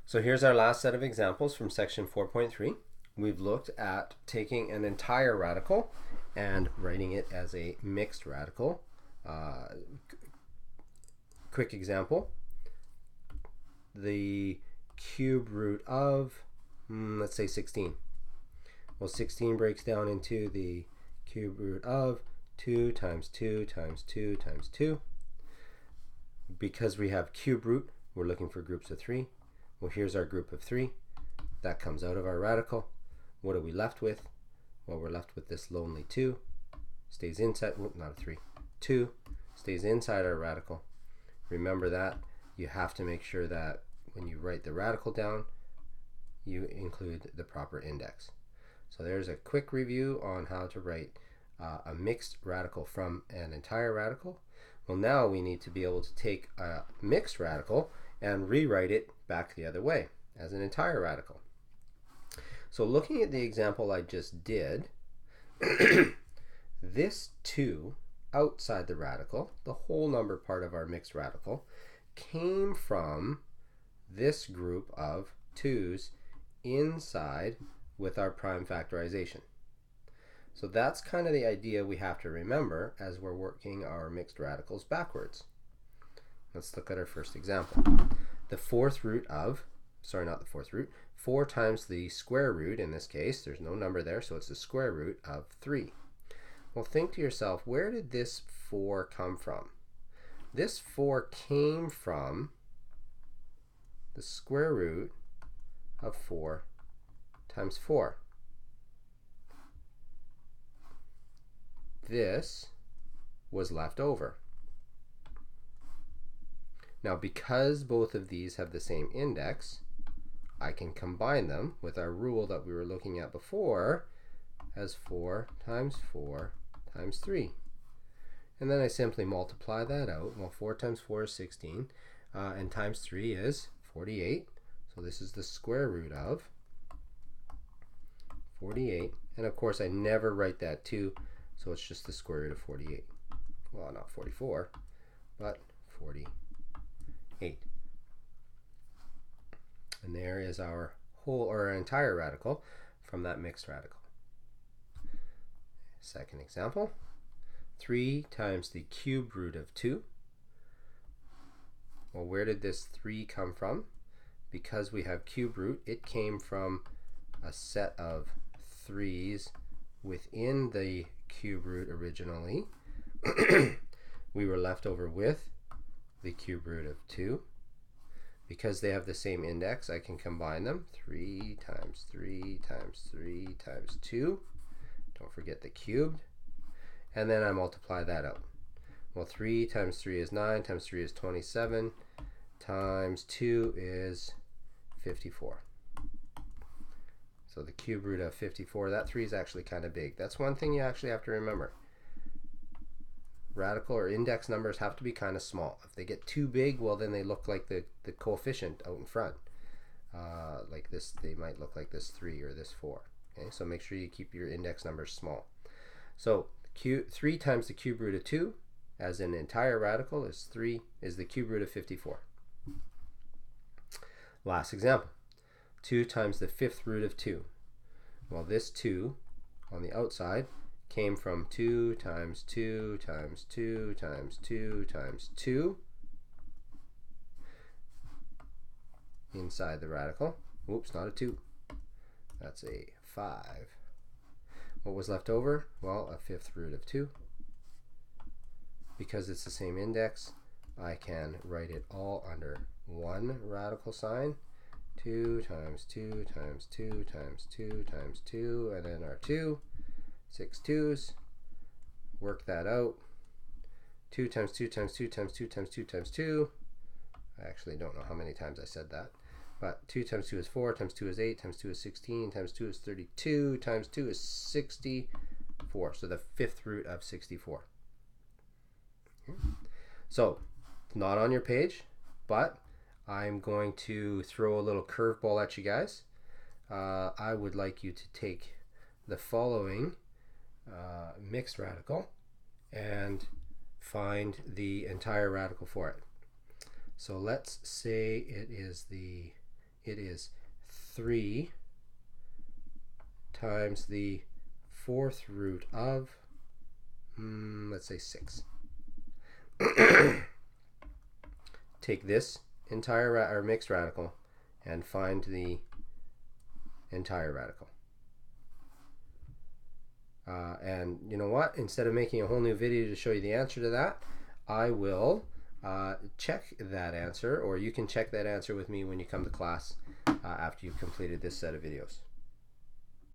So here's our last set of examples from section 4.3. We've looked at taking an entire radical and writing it as a mixed radical. Quick example, the cube root of, let's say 16. Well, 16 breaks down into the cube root of 2 times 2 times 2 times 2. Because we have cube root, we're looking for groups of 3. Well, here's our group of 3. That comes out of our radical. What are we left with? Well, we're left with this lonely 2. Stays inside, not a 3. 2 stays inside our radical. Remember that. You have to make sure that when you write the radical down, you include the proper index. So there's a quick review on how to write a mixed radical from an entire radical. Well, now we need to be able to take a mixed radical and rewrite it back the other way as an entire radical. So looking at the example I just did, this 2 outside the radical, the whole number part of our mixed radical, came from this group of 2's inside with our prime factorization. So that's kind of the idea we have to remember as we're working our mixed radicals backwards. Let's look at our first example. The fourth root of, sorry, not the fourth root, 4 times the square root, in this case, there's no number there, so it's the square root of 3. Well, think to yourself, where did this 4 come from? This 4 came from the square root of 4 times 4. This was left over. Now, because both of these have the same index, I can combine them with our rule that we were looking at before as 4 times 4 times 3. And then I simply multiply that out. Well, 4 times 4 is 16, and times 3 is 48. So this is the square root of 48. And of course, I never write that 2, so it's just the square root of 48. Well, not 44, but 48. And there is our whole or our entire radical from that mixed radical. Second example, 3 times the cube root of 2. Well, where did this 3 come from? Because we have cube root, it came from a set of 3's within the cube root originally. We were left over with the cube root of 2. Because they have the same index, I can combine them. 3 times 3 times 3 times 2. Don't forget the cubed. And then I multiply that out. Well, 3 times 3 is 9, times 3 is 27, times 2 is 54. So the cube root of 54, that 3 is actually kind of big. That's one thing you actually have to remember. Radical or index numbers have to be kind of small. If they get too big, well, then they look like the coefficient out in front. Like this, they might look like this 3 or this 4. Okay, so make sure you keep your index numbers small. So 3 times the cube root of 2 as an entire radical is the cube root of 54. Last example, 2 times the fifth root of 2. Well, this 2 on the outside came from 2 times 2 times 2 times 2 times 2 inside the radical. Oops, not a 2. That's a 5. What was left over? Well, a fifth root of 2. Because it's the same index, I can write it all under one radical sign. 2 times 2 times 2 times 2 times 2, and then our 2. 6 2's. Work that out. 2 times 2 times 2 times 2 times 2 times 2. I actually don't know how many times I said that. But 2 times 2 is 4, times 2 is 8, times 2 is 16, times 2 is 32, times 2 is 64. So the fifth root of 64. So, it's not on your page, but I'm going to throw a little curveball at you guys. I would like you to take the following mixed radical and find the entire radical for it. So let's say it is the it is 3 times the 4th root of, let's say 6. Take this entire or mixed radical and find the entire radical. And you know what? Instead of making a whole new video to show you the answer to that, I will check that answer, or you can check that answer with me when you come to class after you've completed this set of videos.